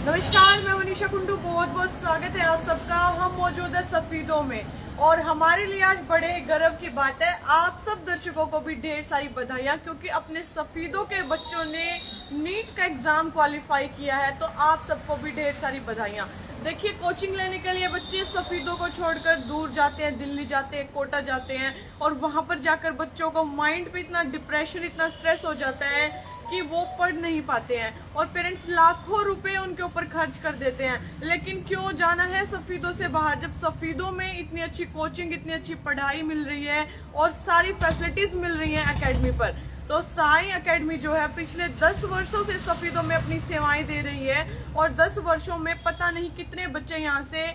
नमस्कार, मैं मनीषा कुंडू। बहुत बहुत स्वागत है आप सबका। हम मौजूद है सफीदों में और हमारे लिए आज बड़े गर्व की बात है। आप सब दर्शकों को भी ढेर सारी बधाइयाँ, क्योंकि अपने सफीदों के बच्चों ने नीट का एग्जाम क्वालिफाई किया है, तो आप सबको भी ढेर सारी बधाइयाँ। देखिए, कोचिंग लेने के लिए बच्चे सफीदों को छोड़कर दूर जाते हैं, दिल्ली जाते हैं, कोटा जाते हैं, और वहां पर जाकर बच्चों को माइंड पे इतना डिप्रेशन, इतना स्ट्रेस हो जाता है कि वो पढ़ नहीं पाते हैं, और पेरेंट्स लाखों रुपए उनके ऊपर खर्च कर देते हैं। लेकिन क्यों जाना है सफीदों से बाहर, जब सफीदों में इतनी अच्छी कोचिंग, इतनी अच्छी पढ़ाई मिल रही है और सारी फैसिलिटीज मिल रही हैं एकेडमी पर। तो साई एकेडमी जो है पिछले 10 वर्षों से सफीदों में अपनी सेवाएं दे रही है, और 10 वर्षों में पता नहीं कितने बच्चे यहाँ से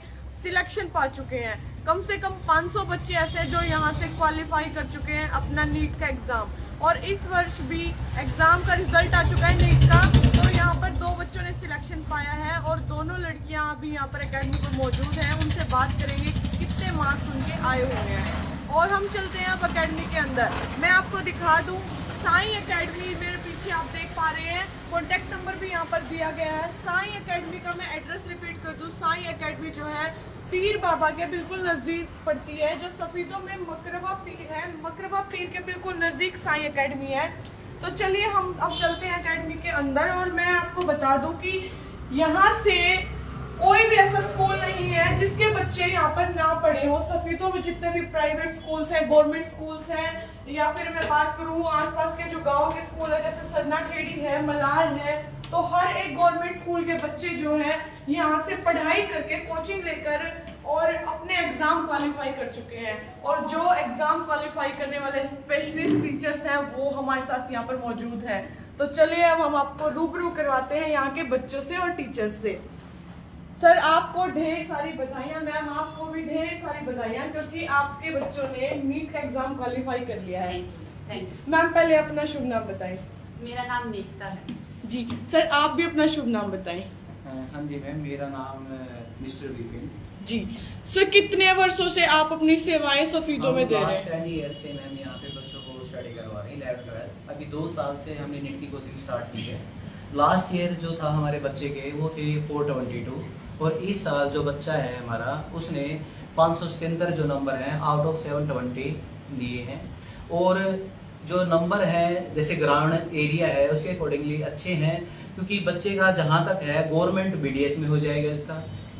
सिलेक्शन पा चुके हैं। कम से कम 500 बच्चे ऐसे जो यहाँ से क्वालिफाई कर चुके हैं अपना नीट का एग्जाम, और इस वर्ष भी एग्जाम का रिजल्ट आ चुका है नीट का। तो यहाँ पर 2 बच्चों ने सिलेक्शन पाया है, और दोनों लड़कियाँ अभी यहाँ पर एकेडमी पर मौजूद हैं। उनसे बात करेंगे कि कितने मार्क्स उनके आए हुए हैं, और हम चलते हैं अब एकेडमी के अंदर। मैं आपको दिखा दूँ साई एकेडमी, मेरे पीछे आप देख पा रहे हैं, कॉन्टैक्ट नंबर भी यहाँ पर दिया गया है। साई एकेडमी का मैं एड्रेस रिपीट कर दूँ। साई एकेडमी जो है पीर बाबा के बिल्कुल नजदीक पड़ती है, जो सफीदों में मकरबा पीर है, मकरबा पीर के बिल्कुल नजदीक साई एकेडमी है। तो चलिए हम अब चलते हैं एकेडमी के अंदर, और मैं आपको बता दूं कि यहाँ से कोई भी ऐसा स्कूल नहीं है जिसके बच्चे यहाँ पर ना पढ़े हो। सफीदों में जितने भी प्राइवेट स्कूल्स हैं, गवर्नमेंट स्कूल्स हैं, या फिर मैं बात करूँ आसपास के जो गांव के स्कूल है, जैसे सरना खेड़ी है, मलार है, तो हर एक गवर्नमेंट स्कूल के बच्चे जो हैं यहाँ से पढ़ाई करके, कोचिंग लेकर और अपने एग्जाम क्वालिफाई कर चुके हैं। और जो एग्जाम क्वालिफाई करने वाले स्पेशलिस्ट टीचर्स हैं वो हमारे साथ यहाँ पर मौजूद है। तो चलिए अब हम आपको रूबरू करवाते हैं यहाँ के बच्चों से और टीचर्स से। सर, आपको ढेर सारी बधाइयाँ। मैम, आपको भी ढेर सारी बधाइयाँ, क्योंकि आपके बच्चों ने नीट का एग्जाम क्वालिफाई कर लिया है। मैम, पहले अपना शुभ नाम बताएं। मेरा नाम नेता है जी। सर, आप भी अपना शुभ नाम बताएं। हाँ जी मैम, मेरा नाम मिस्टर विपिन जी। सर, कितने वर्षों से आप अपनी सेवाएं सफीदों में दे रहे हैं? 10 ईयर से मैम यहाँ पे बच्चों को स्टडी करवा रहे हैं, 11th 12th। अभी 2 साल से हमने नीट की कोचिंग स्टार्ट की है। लास्ट ईयर जो था हमारे बच्चे के, वो थे 422, और इस साल जो बच्चा है हमारा, उसने 577 जो नंबर हैं आउट ऑफ 720 लिए हैं। और जो नंबर है, जैसे ग्रामीण एरिया है, उसके अकॉर्डिंगली अच्छे हैं, क्योंकि बच्चे का जहाँ तक है गवर्नमेंट बीडीएस में हो जाएगा, इसका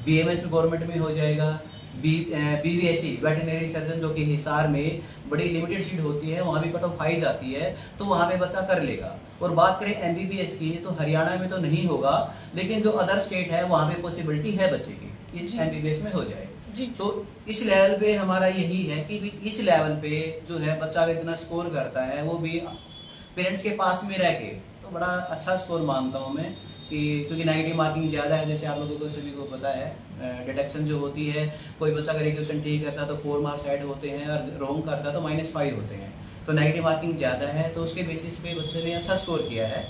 बीएमएस में गवर्नमेंट में हो जाएगा, बीवीएससी वेटरनरी सर्जन जो कि हिसार में बड़ी लिमिटेड सीट होती है, वहाँ भी कट ऑफ हाई जाती है, तो वहाँ पे बच्चा कर लेगा। और बात करें एमबीबीएस की, तो हरियाणा में तो नहीं होगा, लेकिन जो अदर स्टेट है वहाँ पे पॉसिबिलिटी है बच्चे की एमबीबीएस में हो जाए जी। तो इस लेवल पे हमारा यही है कि भी इस लेवल पे जो है बच्चा अगर इतना स्कोर करता है, वो भी पेरेंट्स के पास में रह के, तो बड़ा अच्छा स्कोर मानता हूँ मैं। कि क्योंकि नेगेटिव मार्किंग ज़्यादा है, जैसे आप लोगों को सभी को पता है, डिटेक्शन जो होती है, कोई बच्चा अगर एक क्वेश्चन ठीक करता है तो 4 मार्क्स ऐड होते हैं, और रॉन्ग करता है तो -5 होते हैं। तो नेगेटिव मार्किंग ज़्यादा है, तो उसके बेसिस पे बच्चे ने अच्छा स्कोर किया है।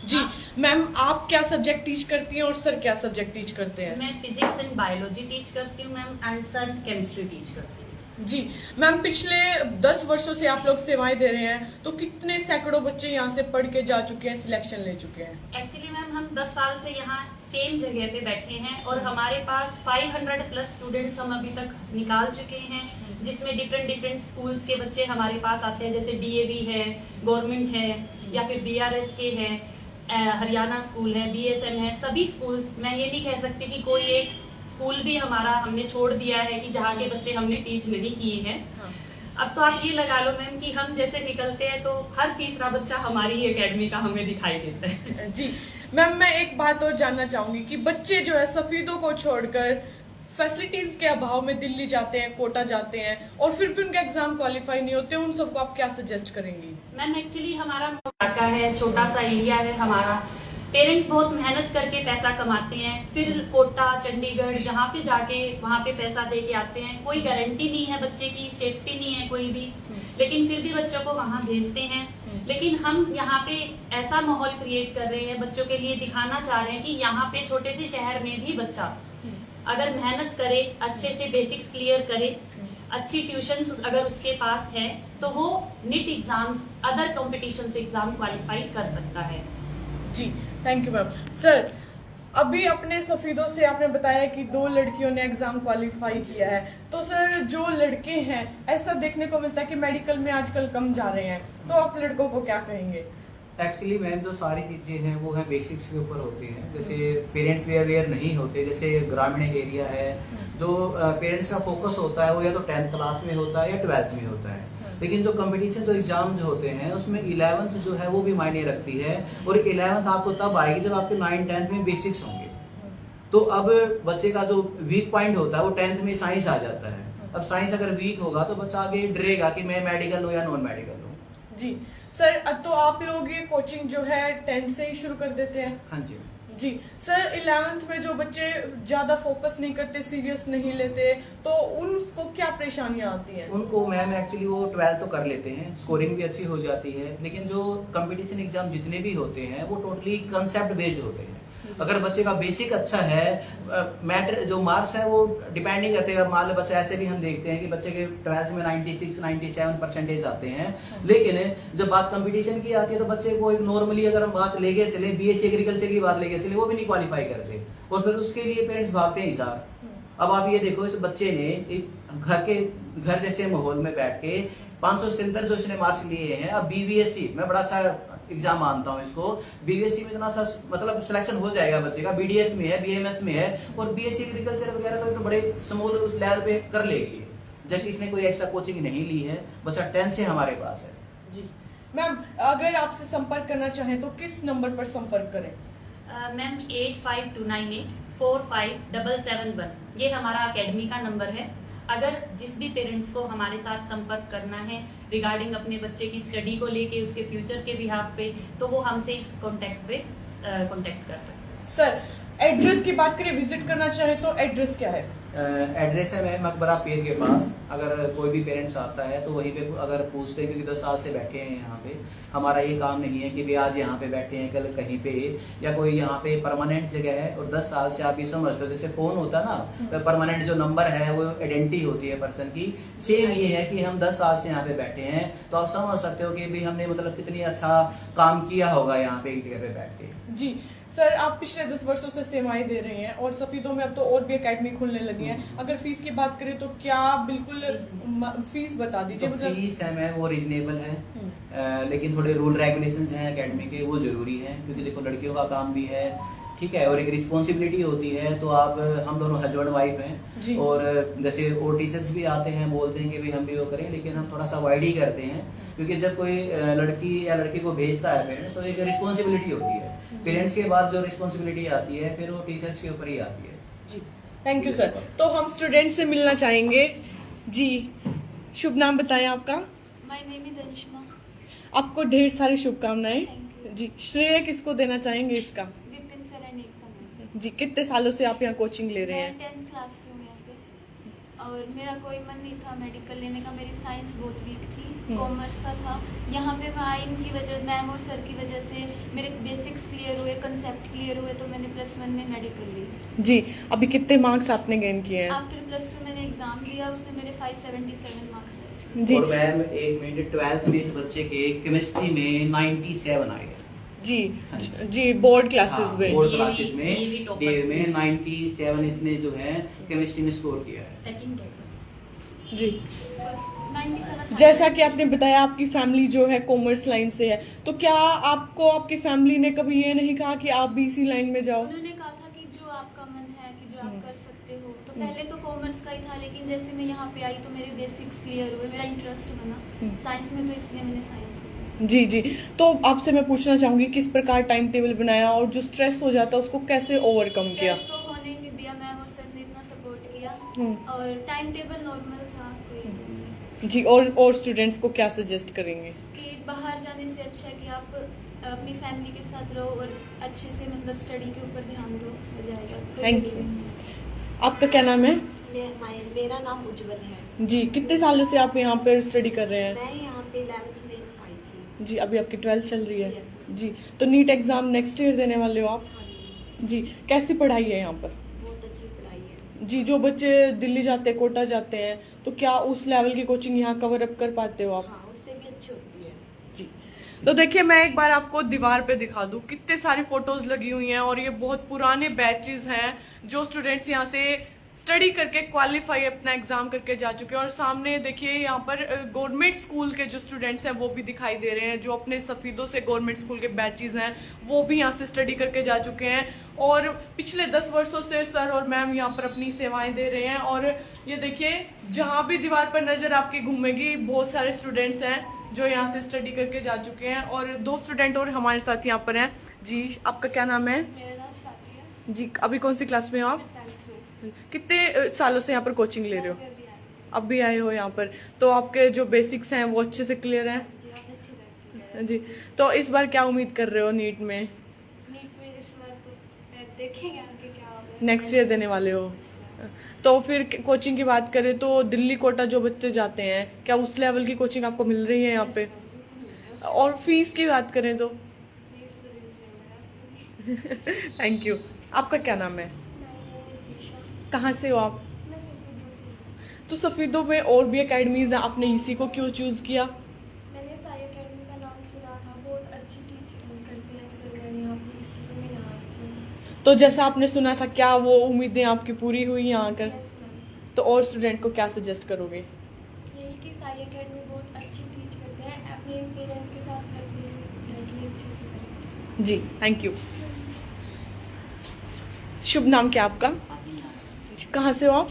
जी। मैम, आप क्या सब्जेक्ट टीच करती हैं और सर क्या सब्जेक्ट टीच करते हैं? मैं फिजिक्स एंड बायोलॉजी टीच करती हूँ ma'am, and sir chemistry teach करती हूँ। जी। मैम, पिछले 10 वर्षों से आप लोग सेवाएं दे रहे हैं, तो कितने सैकड़ों बच्चे यहाँ से पढ़ के जा चुके हैं, सिलेक्शन ले चुके हैं? एक्चुअली मैम हम 10 साल से यहाँ सेम जगह पे बैठे हैं, और हमारे पास 500 प्लस स्टूडेंट्स हम अभी तक निकाल चुके हैं, जिसमें डिफरेंट स्कूल्स के बच्चे हमारे पास आते हैं, जैसे डीएवी है, गवर्नमेंट है, या फिर बीआरएस के है, हरियाणा स्कूल है, बीएसएम है, सभी स्कूल्स। मैं ये नहीं कह सकती कि कोई एक स्कूल भी हमारा हमने छोड़ दिया है कि जहाँ के बच्चे हमने टीच नहीं किए हैं। अब तो आप ये लगा लो मैम कि हम जैसे निकलते हैं तो हर तीसरा बच्चा हमारी एकेडमी का हमें दिखाई देता है। जी। मैम, मैं एक बात और जानना चाहूंगी कि बच्चे जो है सफीदों को छोड़कर फैसिलिटीज के अभाव में दिल्ली जाते हैं, कोटा जाते हैं, और फिर भी उनके एग्जाम क्वालिफाई नहीं होते, उन सबको आप क्या सजेस्ट करेंगी? मैम, एक्चुअली हमारा इलाका है, छोटा सा एरिया है हमारा, पेरेंट्स बहुत मेहनत करके पैसा कमाते हैं, फिर कोटा, चंडीगढ़, जहाँ पे जाके वहाँ पे पैसा दे के आते हैं। कोई गारंटी नहीं है बच्चे की, सेफ्टी नहीं है कोई भी, लेकिन फिर भी बच्चों को वहाँ भेजते हैं। लेकिन हम यहाँ पे ऐसा माहौल क्रिएट कर रहे हैं, बच्चों के लिए दिखाना चाह रहे हैं कि यहाँ पे छोटे से शहर में भी बच्चा अगर मेहनत करे, अच्छे से बेसिक्स क्लियर करे, अच्छी ट्यूशन अगर उसके पास है, तो वो NEET exams, other competition exam qualify कर सकता है। जी, थैंक यू मैम। सर, अभी अपने सफीदों से आपने बताया कि 2 लड़कियों ने एग्जाम क्वालिफाई किया है, तो सर जो लड़के हैं ऐसा देखने को मिलता है कि मेडिकल में आजकल कम जा रहे हैं, तो आप लड़कों को क्या कहेंगे? एक्चुअली मैम जो सारी चीज़ें हैं वो हैं बेसिक्स के ऊपर होती हैं। जैसे पेरेंट्स भी अवेयर नहीं होते, जैसे ग्रामीण एरिया है, जो पेरेंट्स का फोकस होता है वो या तो 10th क्लास में होता है या 12th में होता है। लेकिन जो कंपटीशन जो एग्जाम जो होते हैं उसमें 11th जो है वो भी मायने रखती है, और 11th आपको तब आएगी जब आपके 9th 10th में बेसिक्स होंगे। तो अब बच्चे का जो वीक पॉइंट होता है वो 10th में साइंस आ जाता है। अब साइंस अगर वीक होगा तो बच्चा आगे डरेगा कि मैं मेडिकल लूँ या नॉन मेडिकल लूँ। जी सर, तो आप लोग ये कोचिंग जो है 10th से ही शुरू कर देते हैं? हाँ जी जी सर, 11th में जो बच्चे ज्यादा फोकस नहीं करते, सीरियस नहीं लेते, तो उनको क्या परेशानियां आती हैं? उनको मैम एक्चुअली वो 12th तो कर लेते हैं, स्कोरिंग भी अच्छी हो जाती है, लेकिन जो कंपटीशन एग्जाम जितने भी होते हैं वो टोटली कंसेप्ट बेस्ड होते हैं। अगर बच्चे का बेसिक अच्छा है, मैटर जो मार्क्स है वो डिपेंड नहीं करते। मान लो बच्चा ऐसे भी हम देखते हैं कि बच्चे के 12th में 96-97% आते हैं, लेकिन जब बात कंपटीशन की आती है तो बच्चे को एक नॉर्मली अगर हम बात लेके चले, बीएससी एग्रीकल्चर की बात लेके चले, वो भी नहीं क्वालिफाई करते, और फिर उसके लिए पेरेंट्स भागते हैं हिसाब। अब आप ये देखो, इस बच्चे ने एक घर जैसे माहौल में बैठ के 577 जो इसने मार्क्स लिए हैं, अब बीवीएससी मैं बड़ा अच्छा एग्जाम मानता हूँ इसको, बीवीएससी में इतना अच्छा मतलब सिलेक्शन हो जाएगा बच्चे का, बीडीएस में है, बीएमएस में है, और बीएससी एग्रीकल्चर वगैरह तो बड़े स्मॉल उस लेवल पे कर लेगी, जबकि इसने कोई एक्स्ट्रा कोचिंग नहीं ली है। बच्चा 10 से हमारे पास है। जी मैम, अगर आपसे संपर्क करना चाहें तो किस नंबर पर संपर्क करें? मैम 8529845771 ये हमारा एकेडमी का नंबर है। अगर जिस भी पेरेंट्स को हमारे साथ संपर्क करना है रिगार्डिंग अपने बच्चे की स्टडी को लेके, उसके फ्यूचर के बिहाफ पे, तो वो हमसे इस कॉन्टेक्ट पे कॉन्टेक्ट कर सकते हैं। सर एड्रेस की बात करें, विजिट करना चाहे तो एड्रेस क्या है? एड्रेस है मैम मकबरा पीर के पास। अगर कोई भी पेरेंट्स आता है तो वहीं पे अगर पूछते हैं, क्योंकि 10 साल से बैठे हैं यहाँ पे, हमारा ये काम नहीं है कि भी आज यहाँ पे बैठे हैं कल कहीं पे, या कोई यहाँ पे परमानेंट जगह है। और 10 साल से आप ये समझते हो, जैसे फोन होता है ना, तो परमानेंट जो नंबर है वो आइडेंटिटी होती है पर्सन की, सेम ये है कि हम 10 साल से यहाँ पे बैठे हैं, तो आप समझ सकते हो कि भी हमने मतलब कितनी अच्छा काम किया होगा यहाँ पे एक जगह पे बैठ के। जी सर, आप पिछले 10 वर्षों से सेवाएं दे रहे हैं और सफीदों में अब तो और भी एकेडमी खुलने लगी हैं। अगर फीस की बात करें तो क्या बिल्कुल फीस बता दीजिए। तो मतलब फीस है मैम वो रीजनेबल है, लेकिन थोड़े रूल रेगुलेशंस हैं एकेडमी के, वो जरूरी है, क्योंकि देखो लड़कियों का काम भी है, ठीक है, और एक रिस्पॉन्सिबिलिटी होती है। तो आप हम दोनों हस्बैंड वाइफ हैं, और जैसे और टीचर्स भी आते हैं, बोलते हैं कि भाई हम भी वो करें, लेकिन हम थोड़ा सा अवॉइड ही करते हैं, क्योंकि जब कोई लड़की या लड़के को भेजता है पेरेंट्स, तो एक रिस्पॉन्सिबिलिटी होती है। पेरेंट्स के बाद जो रिस्पॉन्सिबिलिटी आती है फिर वो टीचर्स के ऊपर ही आती है। जी थैंक यू सर। तो हम स्टूडेंट से मिलना चाहेंगे। जी शुभ नाम बताएं आपका? My name is Anshana. आपको ढेर सारी शुभकामनाएं। जी श्रेय किसको देना चाहेंगे इसका? Vipin sir and Ekta ma'am. जी कितने सालों से आप यहाँ कोचिंग ले रहे हैं? मैं 10th क्लास से हूँ यहाँ पे, और मेरा कोई मन नहीं था मेडिकल लेने का। मेरी साइंस बहुत वीक थी, कॉमर्स का था। यहाँ पे मैं आई इनकी वजह, मैम और सर की वजह से मेरे बेसिक्स क्लियर हुए, कंसेप्ट क्लियर हुए, तो मैंने +1 में मेडिकल ली। जी अभी कितने मार्क्स आपने गेन किए हैं? आफ्टर +2 मैंने एग्जाम दिया, उसमें मेरे 577 मार्क्स है। जी और मैम एक मिनट, 12th में इस बच्चे के केमिस्ट्री में 97 आए। जी जी बोर्ड क्लासेस में। बोर्ड ये क्लासेस भी में toppers डे में 97 इसने जो है केमिस्ट्री में स्कोर किया है। Second topper. जी 97 जैसा कि आपने बताया आपकी फैमिली जो है कॉमर्स लाइन से है, तो क्या आपको आपकी फैमिली ने कभी ये नहीं कहा कि आप भी इसी लाइन में जाओ? उन्होंने कहा था कि जो आपका मन है, कि जो आप कर सकते हो। तो पहले तो कॉमर्स का ही था, लेकिन जैसे मैं यहाँ पे आई तो मेरे बेसिक्स क्लियर हुए, मेरा इंटरेस्ट बना साइंस में, तो इसलिए मैंने साइंस ली। जी जी तो आपसे मैं पूछना चाहूंगी किस प्रकार टाइम टेबल बनाया और जो स्ट्रेस हो जाता है उसको कैसे ओवरकम किया? स्ट्रेस तो होने ही नहीं दिया, मैम और सर ने इतना सपोर्ट किया, और टाइम टेबल नॉर्मल था, कोई नहीं। जी और स्टूडेंट्स को क्या सजेस्ट करेंगे? कि बाहर जाने से अच्छा है कि आप अपनी फैमिली के साथ रहो और अच्छे से मतलब स्टडी के ऊपर ध्यान दो, हो जाएगा। कोई Thank जरूरी you. नहीं। आपका क्या नाम है? मेरा नाम उज्जवल है। जी कितने सालों से आप यहाँ पर स्टडी कर रहे हैं? मैं यहाँ पे 11th में आई थी। जी अभी आपकी 12th चल रही है। Yes. जी तो नीट एग्जाम नेक्स्ट ईयर देने वाले हो आप? हाँ जी, जी कैसी पढ़ाई है यहाँ पर? बहुत अच्छी पढ़ाई है। जी जो बच्चे दिल्ली जाते हैं, कोटा जाते हैं, तो क्या उस लेवल की कोचिंग यहाँ कवर अप कर पाते हो आप? हाँ, उससे भी अच्छी होती है। जी तो देखिए मैं एक बार आपको दीवार पे दिखा दूं, कितने सारी फोटोज लगी हुई हैं और ये बहुत पुराने बैचेस हैं जो स्टूडेंट्स यहाँ से स्टडी करके क्वालिफाई अपना एग्जाम करके जा चुके हैं। और सामने देखिए यहाँ पर गवर्नमेंट स्कूल के जो स्टूडेंट्स हैं वो भी दिखाई दे रहे हैं, जो अपने सफीदों से गवर्नमेंट स्कूल के बैचेस हैं वो भी यहाँ से स्टडी करके जा चुके हैं। और पिछले 10 वर्षों से सर और मैम यहाँ पर अपनी सेवाएं दे रहे हैं। और ये देखिए जहाँ भी दीवार पर नजर आपकी घूमेगी बहुत सारे स्टूडेंट्स हैं जो यहाँ से स्टडी करके जा चुके हैं। और 2 स्टूडेंट और हमारे साथ यहाँ पर हैं। जी आपका क्या नाम है? मेरा नाम स्वाति है। जी अभी कौन सी क्लास में हो आप? 10th में। कितने सालों से यहाँ पर कोचिंग ले रहे हो? अभी आई हूँ। अब भी आए हो यहाँ पर, तो आपके जो बेसिक्स हैं वो अच्छे से क्लियर हैं? जी आप अच्छी लगती है। जी तो इस बार क्या उम्मीद कर रहे हो नीट में? नीट में इस बार तो देखेंगे आगे क्या होगा। नेक्स्ट ईयर देने वाले हो? तो फिर कोचिंग की बात करें तो दिल्ली कोटा जो बच्चे जाते हैं, क्या उस लेवल की कोचिंग आपको मिल रही है यहाँ पे? और फीस की बात करें तो? Thank you. आपका क्या नाम है? कहाँ से हो आप? तो सफीदों में और भी एकेडमीज हैं, आपने इसी को क्यों चूज किया? मैंने साई अकेडमी का नाम सुना था, बहुत अच्छी टीचिंग करते हैं सर मैम यहाँ पे, इसलिए मैं यहाँ आई थी। तो जैसा आपने सुना था, क्या वो उम्मीदें आपकी पूरी हुई यहाँ आकर? Yes ma'am. तो और स्टूडेंट को क्या सजेस्ट करोगे? यही कि साई अकेडमी बहुत अच्छी टीच करते हैं, अपने पेरेंट्स के साथ घर पे रह के अच्छे से करें। जी थैंक यू। शुभ नाम क्या आपका? कहाँ से हो आप?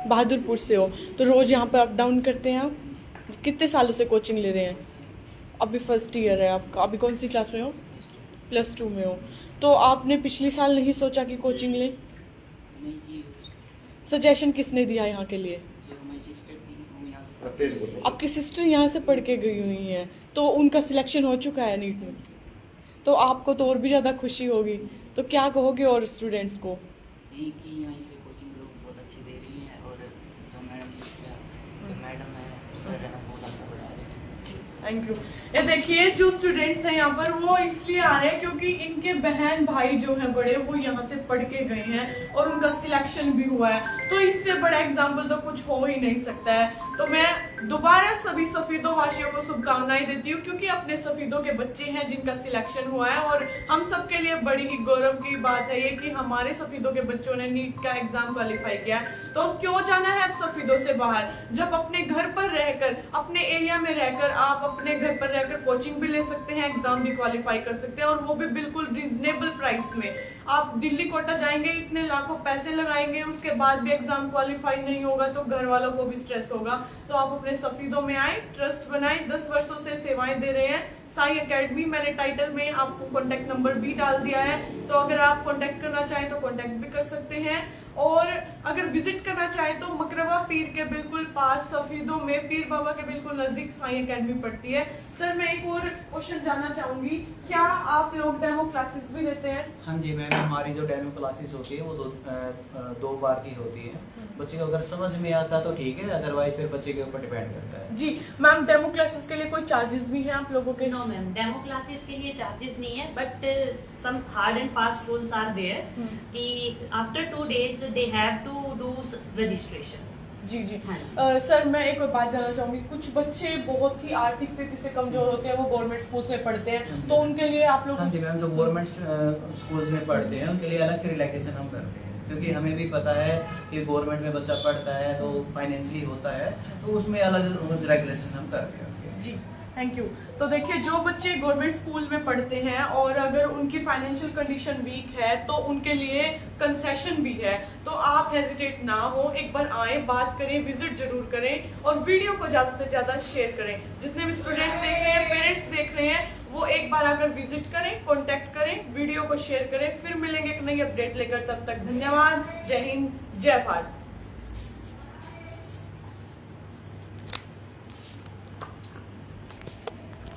बहादुरपुर से हो। तो रोज यहाँ पर अप डाउन करते हैं आप? कितने सालों से कोचिंग ले रहे हैं? अभी फर्स्ट ईयर है आपका। अभी कौन सी क्लास में हो? +2 में हो। तो आपने पिछले साल नहीं सोचा कि कोचिंग लें? सजेशन किसने दिया यहाँ के लिए? आपकी सिस्टर यहाँ से पढ़ के गई हुई हैं, तो उनका सिलेक्शन हो चुका है नीट में, तो आपको तो और भी ज़्यादा खुशी होगी। तो क्या कहोगे और स्टूडेंट्स को? यही कि यहाँ से कोचिंग लोग बहुत अच्छी दे रही हैं और जो मैडम है सर है बहुत अच्छा पढ़ा रहे हैं। Thank you. ये देखिए जो स्टूडेंट्स हैं यहाँ पर वो इसलिए आ रहे हैं क्योंकि इनके बहन भाई जो हैं बड़े वो यहाँ से पढ़ के गए हैं और उनका सिलेक्शन भी हुआ है। तो इससे बड़ा एग्जाम्पल तो कुछ हो ही नहीं सकता है। तो मैं दोबारा सभी सफीदों वासियों को शुभकामनाएं देती हूँ क्योंकि अपने सफीदों के बच्चे हैं जिनका सिलेक्शन हुआ है। और हम सबके लिए बड़ी ही गौरव की बात है ये कि हमारे सफीदों के बच्चों ने नीट का एग्जाम क्वालिफाई किया। तो क्यों जाना है अब सफीदों से बाहर, जब अपने घर पर रहकर, अपने एरिया में रहकर आप अपने घर पर रहकर कोचिंग भी ले सकते हैं, एग्जाम भी क्वालिफाई कर सकते हैं और वो भी बिल्कुल रीजनेबल प्राइस में। आप दिल्ली कोटा जाएंगे, इतने लाखों पैसे लगाएंगे, उसके बाद भी एग्जाम क्वालिफाई नहीं होगा तो घर वालों को भी स्ट्रेस होगा। तो आप अपने सफीदों में आए, ट्रस्ट बनाए, 10 वर्षों से सेवाएं दे रहे हैं साई अकेडमी। मैंने टाइटल में आपको कॉन्टेक्ट नंबर भी डाल दिया है, तो अगर आप कॉन्टेक्ट करना चाहें तो कॉन्टेक्ट भी कर सकते हैं। और अगर विजिट करना चाहें तो मकरवा पीर के बिल्कुल पास सफीदों में पीर बाबा के बिल्कुल नजदीक साई अकेडमी पड़ती है। सर मैं एक और क्वेश्चन जानना चाहूंगी, क्या आप लोग डेमो क्लासेस भी देते हैं? हाँ जी मैम, हमारी जो डेमो क्लासेस होती है वो दो बार की होती है। बच्चे को अगर समझ में आता तो ठीक है, अदरवाइज फिर बच्चे के ऊपर डिपेंड करता है। जी मैम, डेमो क्लासेस के लिए कोई चार्जेस भी हैं आप लोगों के? नो मैम, डेमो क्लासेस के लिए चार्जेस नहीं है, but some hard and fast rules are there कि after 2 days they have to do registration. जी जी। हाँ सर मैं एक और बात जानना चाहूंगी, कुछ बच्चे बहुत ही आर्थिक स्थिति से कमजोर होते हैं, वो गवर्नमेंट स्कूल में पढ़ते हैं, तो उनके लिए आप लोग? हाँ जी मैम, जो गवर्नमेंट स्कूल्स में पढ़ते हैं उनके लिए अलग से रिलैक्सेशन हम करते हैं, क्योंकि हमें भी पता है कि गवर्नमेंट में बच्चा पढ़ता है तो फाइनेंशियली होता है, तो उसमें अलग रेगुलेशन हम करते हैं। जी थैंक यू। तो देखिए जो बच्चे गवर्नमेंट स्कूल में पढ़ते हैं और अगर उनकी फाइनेंशियल कंडीशन वीक है तो उनके लिए कंसेशन भी है। तो आप हेजिटेट ना हो, एक बार आए, बात करें, विजिट जरूर करें और वीडियो को ज्यादा से ज्यादा शेयर करें। जितने भी स्टूडेंट्स देख रहे हैं, पेरेंट्स देख रहे हैं, वो एक बार आकर विजिट करें, कॉन्टेक्ट करें, वीडियो को शेयर करें। फिर मिलेंगे एक नई अपडेट लेकर, तब तक धन्यवाद। जय हिंद, जय भारत।